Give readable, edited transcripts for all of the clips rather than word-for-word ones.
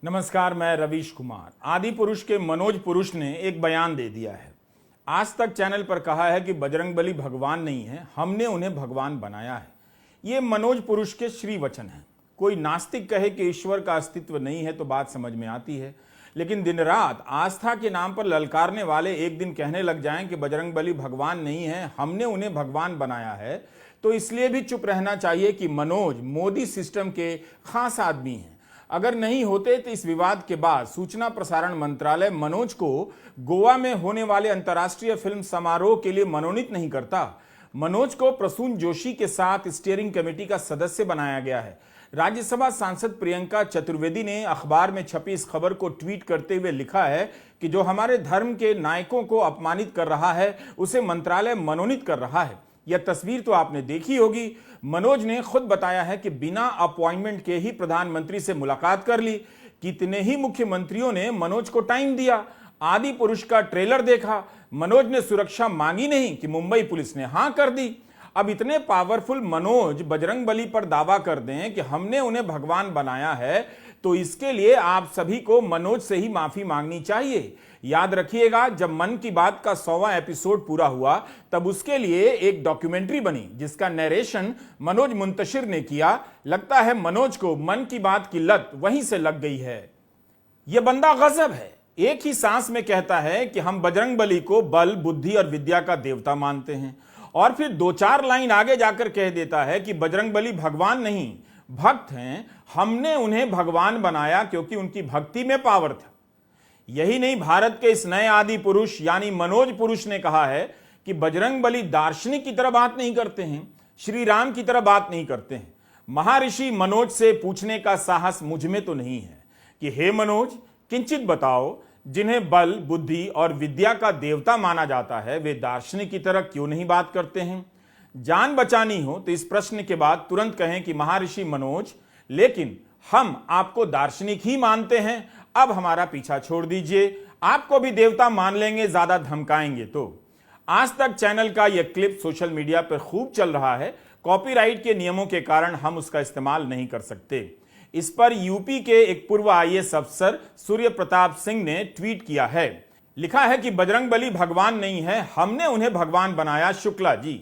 नमस्कार, मैं रवीश कुमार। आदि पुरुष के मनोज पुरुष ने एक बयान दे दिया है। आज तक चैनल पर कहा है कि बजरंगबली भगवान नहीं है, हमने उन्हें भगवान बनाया है। ये मनोज पुरुष के श्री वचन हैं। कोई नास्तिक कहे कि ईश्वर का अस्तित्व नहीं है तो बात समझ में आती है, लेकिन दिन रात आस्था के नाम पर ललकारने वाले एक दिन कहने लग जाएं कि बजरंगबली भगवान नहीं है, हमने उन्हें भगवान बनाया है, तो इसलिए भी चुप रहना चाहिए कि मनोज मोदी सिस्टम के खास आदमी हैं। अगर नहीं होते तो इस विवाद के बाद सूचना प्रसारण मंत्रालय मनोज को गोवा में होने वाले अंतर्राष्ट्रीय फिल्म समारोह के लिए मनोनीत नहीं करता। मनोज को प्रसून जोशी के साथ स्टीयरिंग कमेटी का सदस्य बनाया गया है। राज्यसभा सांसद प्रियंका चतुर्वेदी ने अखबार में छपी इस खबर को ट्वीट करते हुए लिखा है कि जो हमारे धर्म के नायकों को अपमानित कर रहा है उसे मंत्रालय मनोनीत कर रहा है। यह तस्वीर तो आपने देखी होगी। मनोज ने खुद बताया है कि बिना अपॉइंटमेंट के ही प्रधानमंत्री से मुलाकात कर ली। कितने ही मुख्यमंत्रियों ने मनोज को टाइम दिया, आदि पुरुष का ट्रेलर देखा। मनोज ने सुरक्षा मांगी नहीं कि मुंबई पुलिस ने हां कर दी। अब इतने पावरफुल मनोज बजरंगबली पर दावा कर दें कि हमने उन्हें भगवान बनाया है, तो इसके लिए आप सभी को मनोज से ही माफी मांगनी चाहिए। याद रखिएगा, जब मन की बात का 100वां एपिसोड पूरा हुआ तब उसके लिए एक डॉक्यूमेंट्री बनी जिसका नरेशन मनोज मुंतशिर ने किया। लगता है मनोज को मन की बात की लत वहीं से लग गई है। यह बंदा गजब है। एक ही सांस में कहता है कि हम बजरंगबली को बल, बुद्धि और विद्या का देवता मानते हैं, और फिर 2-4 लाइन आगे जाकर कह देता है कि बजरंगबली भगवान नहीं, भक्त हैं, हमने उन्हें भगवान बनाया क्योंकि उनकी भक्ति में पावर था। यही नहीं, भारत के इस नए आदि पुरुष यानी मनोज पुरुष ने कहा है कि बजरंगबली दार्शनिक की तरह बात नहीं करते हैं, श्री राम की तरह बात नहीं करते हैं। महर्षि मनोज से पूछने का साहस मुझ में तो नहीं है कि हे मनोज, किंचित बताओ, जिन्हें बल, बुद्धि और विद्या का देवता माना जाता है वे दार्शनिक की तरह क्यों नहीं बात करते हैं? जान बचानी हो तो इस प्रश्न के बाद तुरंत कहें कि महर्षि मनोज, लेकिन हम आपको दार्शनिक ही मानते हैं, अब हमारा पीछा छोड़ दीजिए, आपको भी देवता मान लेंगे ज्यादा धमकाएंगे तो। आज तक चैनल का यह क्लिप सोशल मीडिया पर खूब चल रहा है। कॉपीराइट के नियमों के कारण हम उसका इस्तेमाल नहीं कर सकते। इस पर यूपी के एक पूर्व आईएएस अफसर सूर्य प्रताप सिंह ने ट्वीट किया है। लिखा है कि बजरंगबली भगवान नहीं है, हमने उन्हें भगवान बनाया, शुक्ला जी।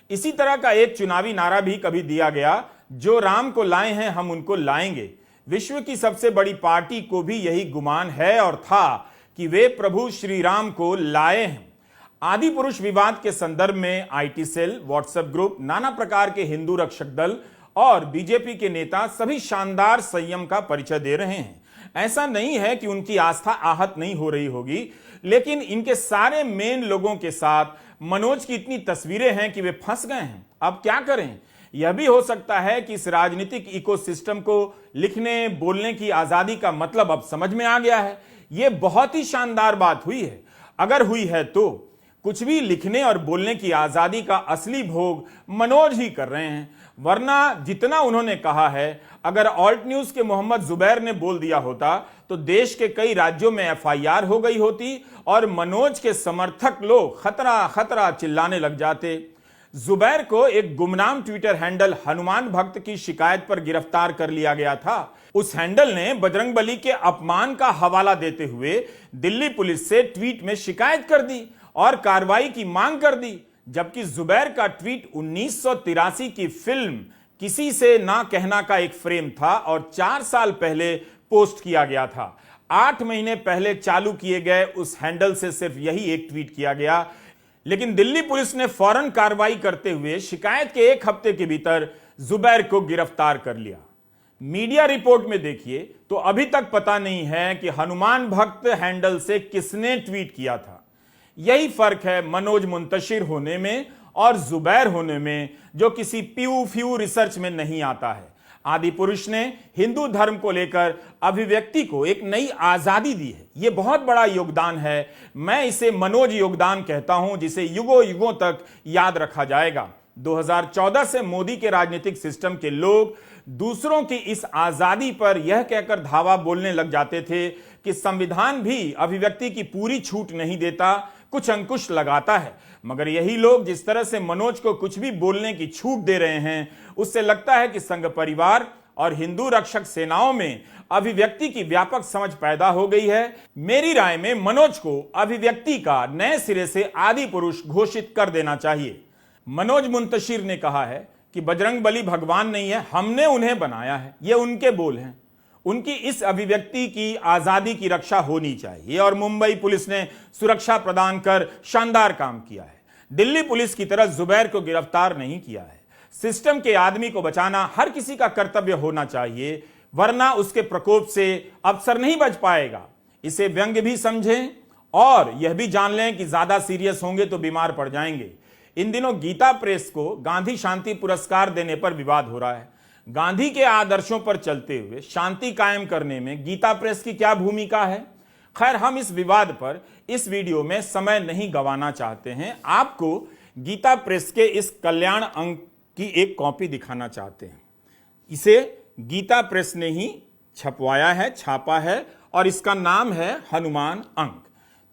इसी तरह का एक चुनावी नारा भी कभी दिया गया, जो राम को लाए हैं हम उनको लाएंगे। विश्व की सबसे बड़ी पार्टी को भी यही गुमान है और था कि वे प्रभु श्री राम को लाए हैं। आदि पुरुष विवाद के संदर्भ में आईटी सेल, व्हाट्सएप ग्रुप, नाना प्रकार के हिंदू रक्षक दल और बीजेपी के नेता सभी शानदार संयम का परिचय दे रहे हैं। ऐसा नहीं है कि उनकी आस्था आहत नहीं हो रही होगी, लेकिन इनके सारे मेन लोगों के साथ मनोज की इतनी तस्वीरें हैं कि वे फंस गए हैं। अब क्या करें? यह भी हो सकता है कि इस राजनीतिक इकोसिस्टम को लिखने बोलने की आजादी का मतलब अब समझ में आ गया है। यह बहुत ही शानदार बात हुई है। अगर हुई है तो कुछ भी लिखने और बोलने की आजादी का असली भोग मनोज ही कर रहे हैं, वरना जितना उन्होंने कहा है, अगर ऑल्ट न्यूज के मोहम्मद जुबैर ने बोल दिया होता तो देश के कई राज्यों में एफआईआर हो गई होती और मनोज के समर्थक लोग खतरा खतरा चिल्लाने लग जाते। जुबैर को एक गुमनाम ट्विटर हैंडल हनुमान भक्त की शिकायत पर गिरफ्तार कर लिया गया था। उस हैंडल ने बजरंगबली के अपमान का हवाला देते हुए दिल्ली पुलिस से ट्वीट में शिकायत कर दी और कार्रवाई की मांग कर दी, जबकि जुबैर का ट्वीट 1983 की फिल्म किसी से ना कहना का एक फ्रेम था और 4 साल पहले पोस्ट किया गया था। 8 महीने पहले चालू किए गए उस हैंडल से सिर्फ यही एक ट्वीट किया गया, लेकिन दिल्ली पुलिस ने फौरन कार्रवाई करते हुए शिकायत के 1 हफ्ते के भीतर जुबैर को गिरफ्तार कर लिया। मीडिया रिपोर्ट में देखिए तो अभी तक पता नहीं है कि हनुमान भक्त हैंडल से किसने ट्वीट किया था। यही फर्क है मनोज मुंतशिर होने में और जुबैर होने में, जो किसी प्यू फ्यू रिसर्च में नहीं आता है। आदि पुरुष ने हिंदू धर्म को लेकर अभिव्यक्ति को एक नई आजादी दी है। यह बहुत बड़ा योगदान है। मैं इसे मनोज योगदान कहता हूं, जिसे युगों युगों तक याद रखा जाएगा। 2014 से मोदी के राजनीतिक सिस्टम के लोग दूसरों की इस आजादी पर यह कहकर धावा बोलने लग जाते थे कि संविधान भी अभिव्यक्ति की पूरी छूट नहीं देता, कुछ अंकुश लगाता है। मगर यही लोग जिस तरह से मनोज को कुछ भी बोलने की छूट दे रहे हैं, उससे लगता है कि संघ परिवार और हिंदू रक्षक सेनाओं में अभिव्यक्ति की व्यापक समझ पैदा हो गई है। मेरी राय में मनोज को अभिव्यक्ति का नए सिरे से आदि पुरुष घोषित कर देना चाहिए। मनोज मुंतशिर ने कहा है कि बजरंगबली भगवान नहीं है, हमने उन्हें बनाया है। ये उनके बोल हैं। उनकी इस अभिव्यक्ति की आजादी की रक्षा होनी चाहिए और मुंबई पुलिस ने सुरक्षा प्रदान कर शानदार काम किया है। दिल्ली पुलिस की तरह जुबैर को गिरफ्तार नहीं किया है। सिस्टम के आदमी को बचाना हर किसी का कर्तव्य होना चाहिए, वरना उसके प्रकोप से अफसर नहीं बच पाएगा। इसे व्यंग्य भी समझें और यह भी जान लें कि ज्यादा सीरियस होंगे तो बीमार पड़ जाएंगे। इन दिनों गीता प्रेस को गांधी शांति पुरस्कार देने पर विवाद हो रहा है। गांधी के आदर्शों पर चलते हुए शांति कायम करने में गीता प्रेस की क्या भूमिका है? खैर, हम इस विवाद पर इस वीडियो में समय नहीं गंवाना चाहते हैं। आपको गीता प्रेस के इस कल्याण अंक की एक कॉपी दिखाना चाहते हैं। इसे गीता प्रेस ने ही छपवाया है, छापा है और इसका नाम है हनुमान अंक।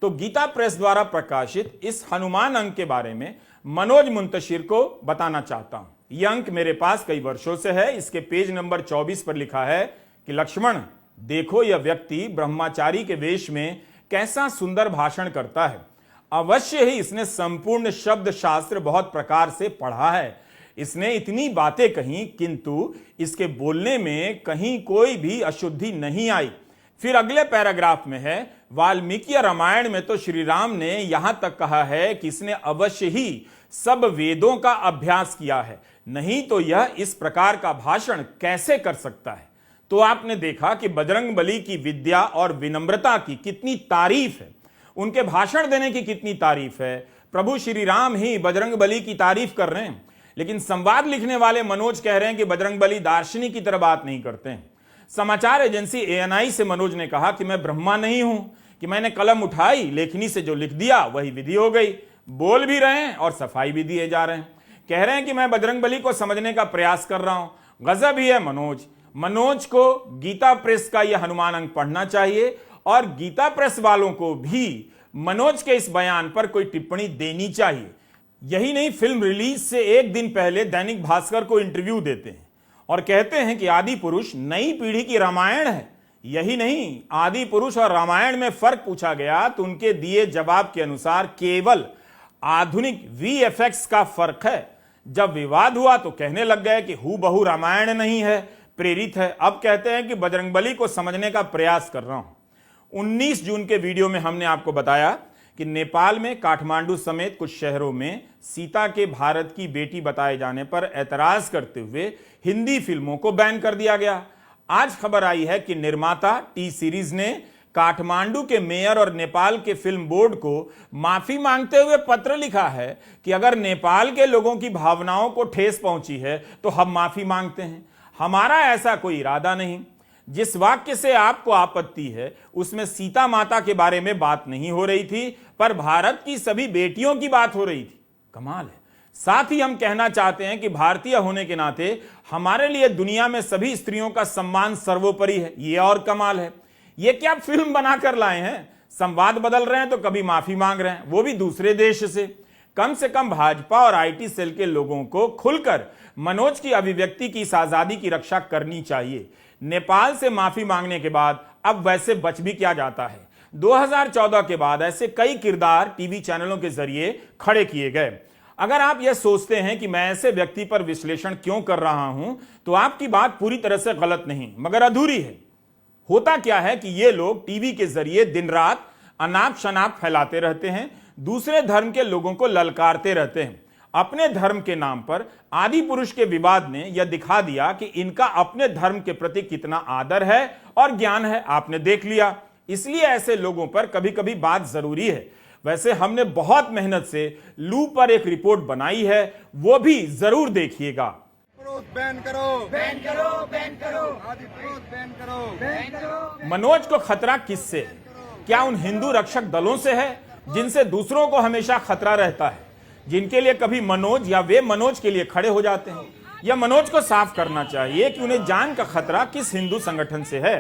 तो गीता प्रेस द्वारा प्रकाशित इस हनुमान अंक के बारे में मनोज मुंतशिर को बताना चाहता हूं। यह अंक मेरे पास कई वर्षों से है। इसके पेज नंबर 24 पर लिखा है कि लक्ष्मण, देखो यह व्यक्ति ब्रह्मचारी के वेश में कैसा सुंदर भाषण करता है। अवश्य ही इसने संपूर्ण शब्द शास्त्र बहुत प्रकार से पढ़ा है। इसने इतनी बातें कही किंतु इसके बोलने में कहीं कोई भी अशुद्धि नहीं आई। फिर अगले पैराग्राफ में है, वाल्मीकि रामायण में तो श्री राम ने यहां तक कहा है कि इसने अवश्य ही सब वेदों का अभ्यास किया है, नहीं तो यह इस प्रकार का भाषण कैसे कर सकता है। तो आपने देखा कि बजरंगबली की विद्या और विनम्रता की कितनी तारीफ है, उनके भाषण देने की कितनी तारीफ है। प्रभु श्री राम ही बजरंगबली की तारीफ कर रहे हैं, लेकिन संवाद लिखने वाले मनोज कह रहे हैं कि बजरंगबली दार्शनिक की तरह बात नहीं करते हैं। समाचार एजेंसी ANI से मनोज ने कहा कि मैं ब्रह्मा नहीं हूं कि मैंने कलम उठाई, लेखनी से जो लिख दिया वही विधि हो गई। बोल भी रहे हैं और सफाई भी दिए जा रहे हैं। कह रहे हैं कि मैं बजरंगबली को समझने का प्रयास कर रहा हूं। गजब ही है मनोज। मनोज को गीता प्रेस का यह हनुमान अंक पढ़ना चाहिए और गीता प्रेस वालों को भी मनोज के इस बयान पर कोई टिप्पणी देनी चाहिए। यही नहीं, फिल्म रिलीज से एक दिन पहले दैनिक भास्कर को इंटरव्यू देते हैं और कहते हैं कि आदि पुरुष नई पीढ़ी की रामायण है। यही नहीं, आदि पुरुष और रामायण में फर्क पूछा गया तो उनके दिए जवाब के अनुसार केवल आधुनिक VFX का फर्क है। जब विवाद हुआ तो कहने लग गए कि हूबहू रामायण नहीं है, प्रेरित है। अब कहते हैं कि बजरंगबली को समझने का प्रयास कर रहा हूं। 19 जून के वीडियो में हमने आपको बताया कि नेपाल में काठमांडू समेत कुछ शहरों में सीता के भारत की बेटी बताए जाने पर ऐतराज करते हुए हिंदी फिल्मों को बैन कर दिया गया। आज खबर आई है कि निर्माता टी सीरीज ने काठमांडू के मेयर और नेपाल के फिल्म बोर्ड को माफी मांगते हुए पत्र लिखा है कि अगर नेपाल के लोगों की भावनाओं को ठेस पहुंची है तो हम माफी मांगते हैं, हमारा ऐसा कोई इरादा नहीं। जिस वाक्य से आपको आपत्ति है उसमें सीता माता के बारे में बात नहीं हो रही थी, पर भारत की सभी बेटियों की बात हो रही थी। कमाल है। साथ ही हम कहना चाहते हैं कि भारतीय होने के नाते हमारे लिए दुनिया में सभी स्त्रियों का सम्मान सर्वोपरि है। ये और कमाल है। ये क्या फिल्म बनाकर लाए हैं? संवाद बदल रहे हैं तो कभी माफी मांग रहे हैं, वो भी दूसरे देश से। कम से भाजपा और IT सेल के लोगों को खुलकर मनोज की अभिव्यक्ति की इस आजादी की रक्षा करनी चाहिए। नेपाल से माफी मांगने के बाद अब वैसे बच भी क्या जाता है। 2014 के बाद ऐसे कई किरदार टीवी चैनलों के जरिए खड़े किए गए। अगर आप यह सोचते हैं कि मैं ऐसे व्यक्ति पर विश्लेषण क्यों कर रहा हूं, तो आपकी बात पूरी तरह से गलत नहीं मगर अधूरी है। होता क्या है कि ये लोग टीवी के जरिए दिन रात अनाप शनाप फैलाते रहते हैं, दूसरे धर्म के लोगों को ललकारते रहते हैं। अपने धर्म के नाम पर आदि पुरुष के विवाद ने यह दिखा दिया कि इनका अपने धर्म के प्रति कितना आदर है और ज्ञान है, आपने देख लिया। इसलिए ऐसे लोगों पर कभी कभी बात जरूरी है। वैसे हमने बहुत मेहनत से लू पर एक रिपोर्ट बनाई है, वो भी जरूर देखिएगा। बैन करो, बैन करो, बैन करो, आदि पुरुष बैन करो, बैन करो। मनोज को खतरा किससे? क्या उन हिंदू रक्षक दलों से है जिनसे दूसरों को हमेशा खतरा रहता है, जिनके लिए कभी मनोज या वे मनोज के लिए खड़े हो जाते हैं? या मनोज को साफ करना चाहिए कि उन्हें जान का खतरा किस हिंदू संगठन से है।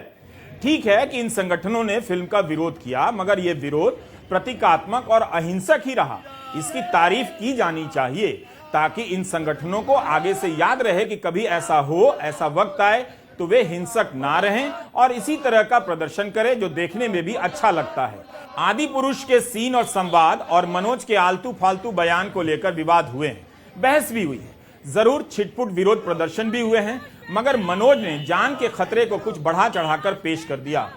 ठीक है कि इन संगठनों ने फिल्म का विरोध किया, मगर यह विरोध प्रतीकात्मक और अहिंसक ही रहा। इसकी तारीफ की जानी चाहिए ताकि इन संगठनों को आगे से याद रहे कि कभी ऐसा हो, ऐसा वक्त आए तो वे हिंसक ना रहें और इसी तरह का प्रदर्शन करें जो देखने में भी अच्छा लगता है। आदि पुरुष के सीन और संवाद और मनोज के आलतू फालतू बयान को लेकर विवाद हुए हैं, बहस भी हुई है, जरूर छिटपुट विरोध प्रदर्शन भी हुए हैं, मगर मनोज ने जान के खतरे को कुछ बढ़ा चढ़ाकर पेश कर दिया।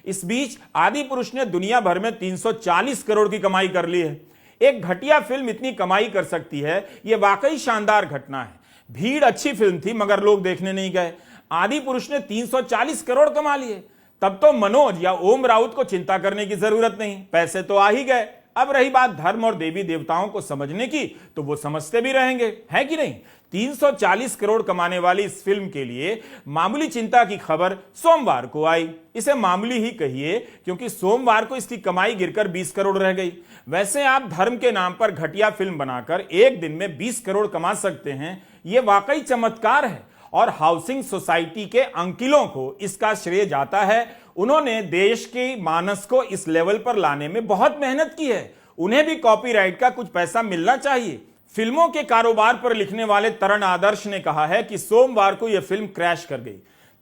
इस बीच आदि पुरुष ने दुनिया भर में 340 करोड़ की कमाई कर ली है। एक घटिया फिल्म इतनी कमाई कर सकती है, यह वाकई शानदार घटना है। भीड़ अच्छी फिल्म थी मगर लोग देखने नहीं गए। आदि पुरुष ने 340 करोड़ कमा लिए, तब तो मनोज या ओम राउत को चिंता करने की जरूरत नहीं, पैसे तो आ ही गए। अब रही बात धर्म और देवी देवताओं को समझने की, तो वो समझते भी रहेंगे, है कि नहीं। 340 करोड़ कमाने वाली इस फिल्म के लिए मामूली चिंता की खबर सोमवार को आई। इसे मामूली ही कहिए क्योंकि सोमवार को इसकी कमाई गिरकर 20 करोड़ रह गई। वैसे आप धर्म के नाम पर घटिया फिल्म बनाकर एक दिन में 20 करोड़ कमा सकते हैं, यह वाकई चमत्कार है और हाउसिंग सोसाइटी के अंकिलों को इसका श्रेय जाता है। उन्होंने देश के मानस को इस लेवल पर लाने में बहुत मेहनत की है। उन्हें भी कॉपीराइट का कुछ पैसा मिलना चाहिए। फिल्मों के कारोबार पर लिखने वाले तरण आदर्श ने कहा है कि सोमवार को यह फिल्म क्रैश कर गई।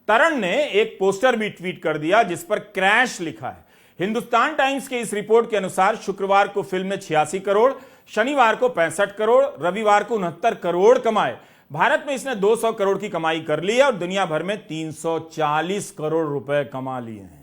तरण ने एक पोस्टर भी ट्वीट कर दिया जिस पर क्रैश लिखा है। हिंदुस्तान टाइम्स के इस रिपोर्ट के अनुसार शुक्रवार को फिल्म ने 86 करोड़, शनिवार को 65 करोड़, रविवार को 69 करोड़ कमाए। भारत में इसने 200 करोड़ की कमाई कर ली है और दुनिया भर में 340 करोड़ रुपए कमा लिए हैं।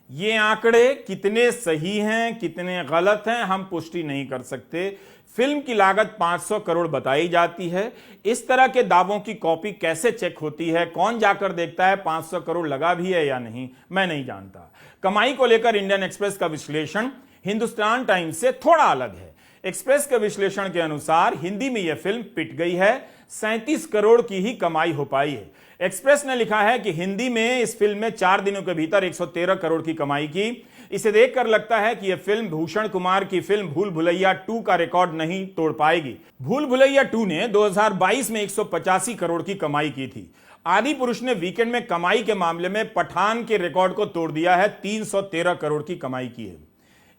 ये आंकड़े कितने सही हैं, कितने गलत हैं, हम पुष्टि नहीं कर सकते। फिल्म की लागत 500 करोड़ बताई जाती है। इस तरह के दावों की कॉपी कैसे चेक होती है, कौन जाकर देखता है 500 करोड़ लगा भी है या नहीं, मैं नहीं जानता। कमाई को लेकर इंडियन एक्सप्रेस का विश्लेषण हिंदुस्तान टाइम्स से थोड़ा अलग है। एक्सप्रेस के विश्लेषण के अनुसार हिंदी में यह फिल्म पिट गई है, 37 करोड़ की ही कमाई हो पाई है। एक्सप्रेस ने लिखा है कि हिंदी में इस फिल्म में 4 दिनों के भीतर 113 करोड़ की कमाई की। इसे देखकर लगता है कि यह फिल्म भूषण कुमार की फिल्म भूल भुलैया 2 का रिकॉर्ड नहीं तोड़ पाएगी। भूल भुलैया 2 ने 2022 में 185 करोड़ की कमाई की थी। आदि पुरुष ने वीकेंड में कमाई के मामले में पठान के रिकॉर्ड को तोड़ दिया है, 313 करोड़ की कमाई की है।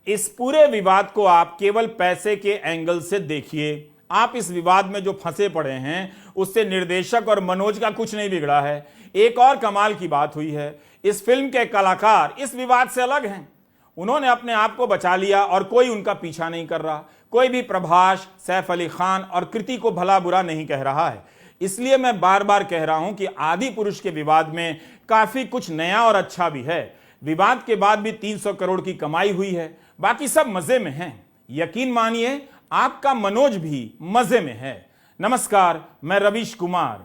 इस पूरे विवाद को आप केवल पैसे के एंगल से देखिए। आप इस विवाद में जो फंसे पड़े हैं उससे निर्देशक और मनोज का कुछ नहीं बिगड़ा है। एक और कमाल की बात हुई है, इस फिल्म के कलाकार इस विवाद से अलग हैं। उन्होंने अपने आप को बचा लिया और कोई उनका पीछा नहीं कर रहा। कोई भी प्रभास, सैफ अली खान और कृति को भला बुरा नहीं कह रहा है। इसलिए मैं बार बार कह रहा हूं कि आदि पुरुष के विवाद में काफी कुछ नया और अच्छा भी है। विवाद के बाद भी 300 करोड़ की कमाई हुई है, बाकी सब मजे में हैं। यकीन मानिए आपका मनोज भी मजे में है। नमस्कार, मैं रवीश कुमार।